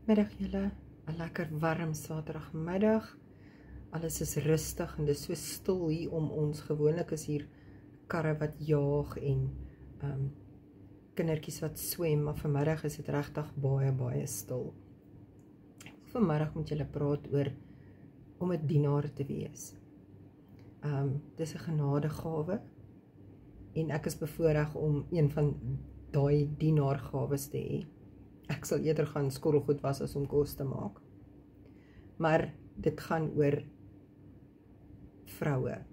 Middag julle, 'n lekker warm Saterdagmiddag. Alles is rustig en dit is so stil hier om ons. Gewoonlik is hier karre wat jaag en kindertjies wat swem, maar vanmiddag is dit regtig baie stil. Vanmiddag moet julle praat oor om 'n dienaar te wees. Dis 'n genadegawe en ek is bevoorreg om een van daai dienaargawes te hê. Ek sal eerder gaan skorrelgoed was as om kos te maak. Maar dit gaan oor vroue.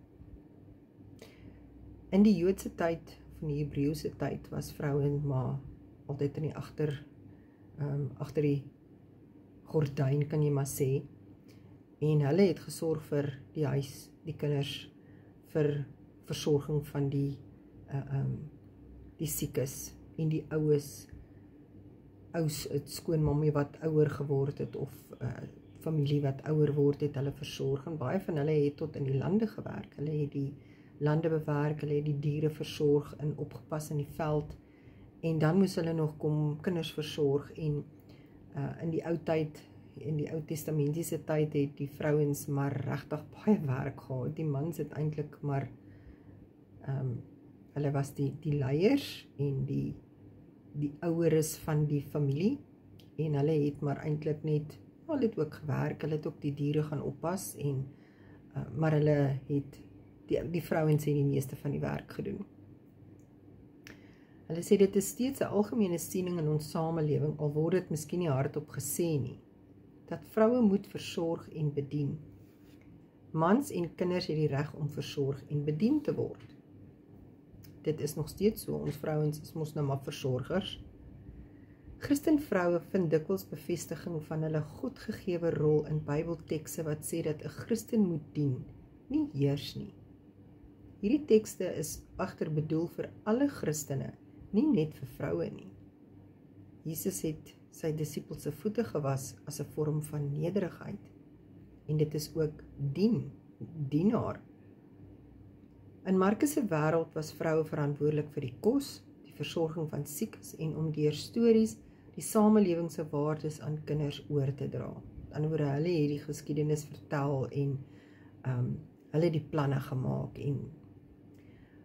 In die Joodse tyd, of in die Hebreëse tyd, was vroue maar altyd in die agter die gordyn, kan jy maar sê. En hulle het gesorg vir die huis, die kinders, vir versorging van die siekes en die oues, skoonmammie wat ouer geword het, of familie wat ouer word, het hulle versorg, en baie van hulle het tot in die lande gewerk, hulle het die lande bewerk, hulle het die diere versorg en opgepas in die veld, en dan moes hulle nog kom kinders versorg, en in die ou tyd, in die Ou Testamentiese tyd, het die vrouens maar regtig baie werk gehad. Die mans het eintlik maar hulle was die leiers en die oueres van die familie, en hulle het maar eintlik net, hulle het ook gewerk, hulle het ook die diere gaan oppas, en maar hulle het, die vrouens het die meeste van die werk gedoen. Hulle sê dit is steeds 'n algemene siening in ons samelewing, al word dit miskien nie hardop gesê nie, dat vroue moet versorg en bedien. Mans en kinders het die reg om versorg en bedien te word. Dit is nog steeds so, ons vrouens is mos nou maar versorgers. Christenvroue vind dikwels bevestiging van hulle godgegewe rol in Bybeltekste wat sê dat 'n Christen moet dien, nie heers nie. Hierdie tekste is egter bedoel vir alle Christene, nie net vir vroue nie. Jesus het sy disippels se voete gewas as 'n vorm van nederigheid, en dit is ook dienaar. In Markus se wêreld was vroue verantwoordelik vir die kos, die versorging van siekes, en om deur stories die samelewing se waardes aan kinders oor te dra. Aan oor hulle het die geskiedenis vertel, en hulle het die planne gemaak,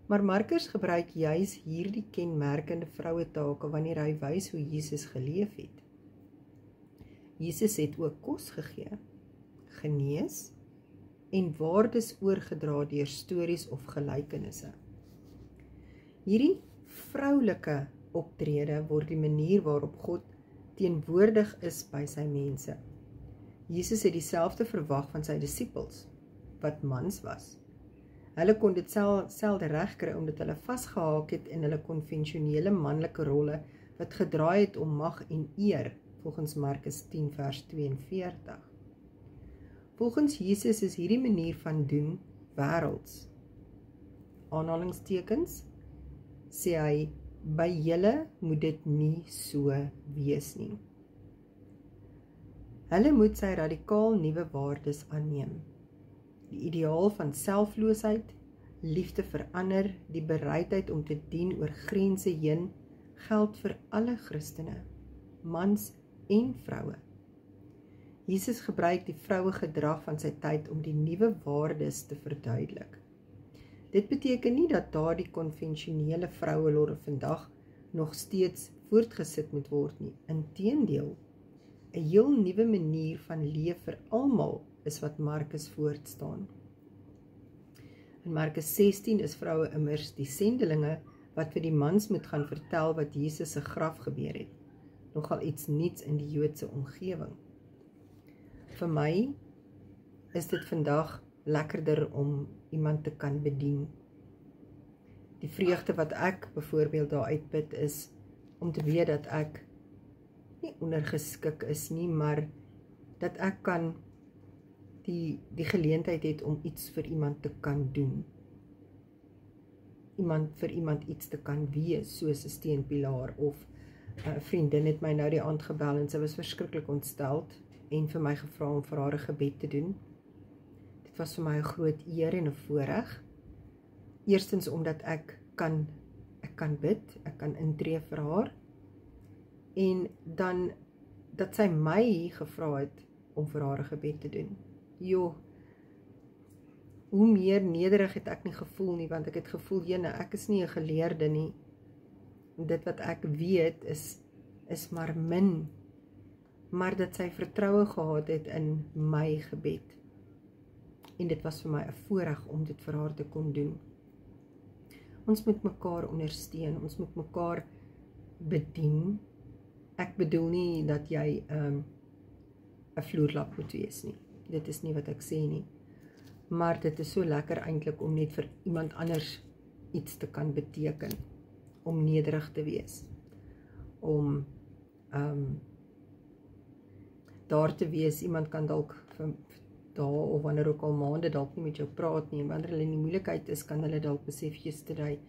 maar Markus gebruik juis hierdie kenmerkende vrouetake wanneer hy wys hoe Jesus geleef het. Jesus het ook kos gegee, genees en waardes oorgedra deur stories of gelykenisse. Hierdie vroulike optrede word die manier waarop God teenwoordig is by sy mense. Jesus het dieselfde verwag van sy disippels, wat mans was. Hulle kon dit selde regkry omdat hulle vasgehaak het in hulle konvensionele manlike rolle wat gedraai het om mag en eer, volgens Markus 10 vers 42. Volgens Jesus is hierdie manier van doen wêrelds. Aanhalingstekens sê hy, by julle moet dit nie so wees nie. Hulle moet sy radikaal nuwe waardes aanneem. Die ideaal van selfloosheid, liefde vir ander, die bereidheid om te dien oor grense heen, geld vir alle Christene, mans en vroue. Jesus gebruik die vroue gedrag van sy tyd om die nuwe waardes te verduidelik. Dit beteken nie dat daardie konvensionele vrouelolle vandag nog steeds voortgesit moet word nie. Inteendeel, 'n heel nuwe manier van leef vir almal is wat Markus voortstaan. In Markus 16 is vroue immers die sendelinge wat vir die mans moet gaan vertel wat Jesus se graf gebeur het. Nogal iets nuuts in die Joodse omgewing. Vir my is dit vandag lekkerder om iemand te kan bedien. Die vreugde wat ek byvoorbeeld daar uitput is om te weet dat ek nie ondergeskik is nie, maar dat ek kan die geleentheid het om iets vir iemand te kan doen. Vir iemand iets te kan wees, soos 'n steunpilaar, of 'n vriendin het my nou die aand gebel en sy was verskriklik ontsteld en vir my gevra om vir haar 'n gebed te doen. Dit was vir my 'n groot eer en 'n voorreg. Eerstens omdat ek kan bid, ek kan intree vir haar, en dan dat sy my gevra het om vir haar 'n gebed te doen. Jo, hoe meer nederig het ek nie gevoel nie, want ek het gevoel, jene, ek is nie 'n geleerde nie. Dit wat ek weet is maar min. Maar dat sy vertroue gehad het in my gebed. En dit was vir my 'n voorreg om dit vir haar te kon doen. Ons moet mekaar ondersteun, ons moet mekaar bedien. Ek bedoel nie dat jy 'n vloerlap moet wees nie. Dit is nie wat ek sê nie. Maar dit is so lekker eintlik om net vir iemand anders iets te kan beteken. Om nederig te wees. Om daar te wees, iemand kan dalk vir dae of wanneer ook al maande dalk nie met jou praat nie, en wanneer hulle in die moeilikheid is, kan hulle dalk besef, yesterday,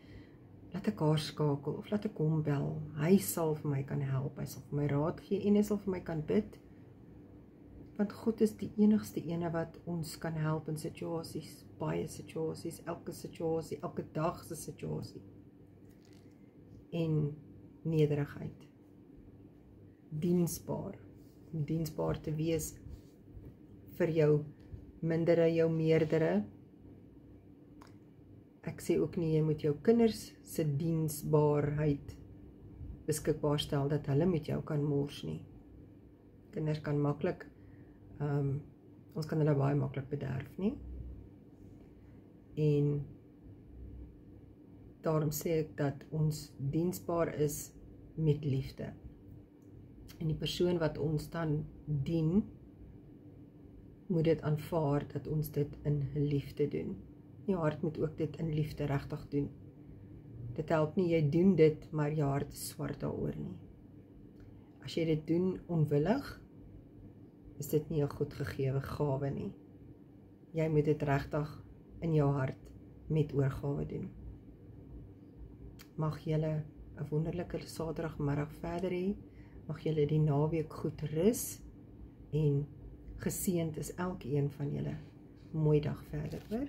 laat ek haar skakel, of laat ek hom bel, hy sal vir my kan help, hy sal vir my raad gee, en hy sal vir my kan bid, want God is die enigste ene wat ons kan help in situasies, baie situasies, elke situasie, elke dag se situasie, en nederigheid, diensbaar, om diensbaar te wees vir jou mindere, jou meerdere. Ek sê ook nie, jy moet jou kinders se diensbaarheid beskikbaar stel, dat hulle met jou kan mors nie. Kinders kan maklik, ons kan hulle baie maklik bederf nie. En daarom sê ek dat ons diensbaar is met liefde. En die persoon wat ons dan dien, moet dit aanvaar dat ons dit in liefde doen. Jou hart moet ook dit in liefde regtig doen. Dit help nie, jy doen dit, maar jou hart is swart daaroor nie. As jy dit doen onwillig, is dit nie 'n goed gegewe gawe nie. Jy moet dit regtig in jou hart met oorgawe doen. Mag julle 'n wonderlike Saterdagmiddag verder hê. Mag julle die naweek goed rus en geseënd is elkeen van julle. Mooi dag verder, hoor.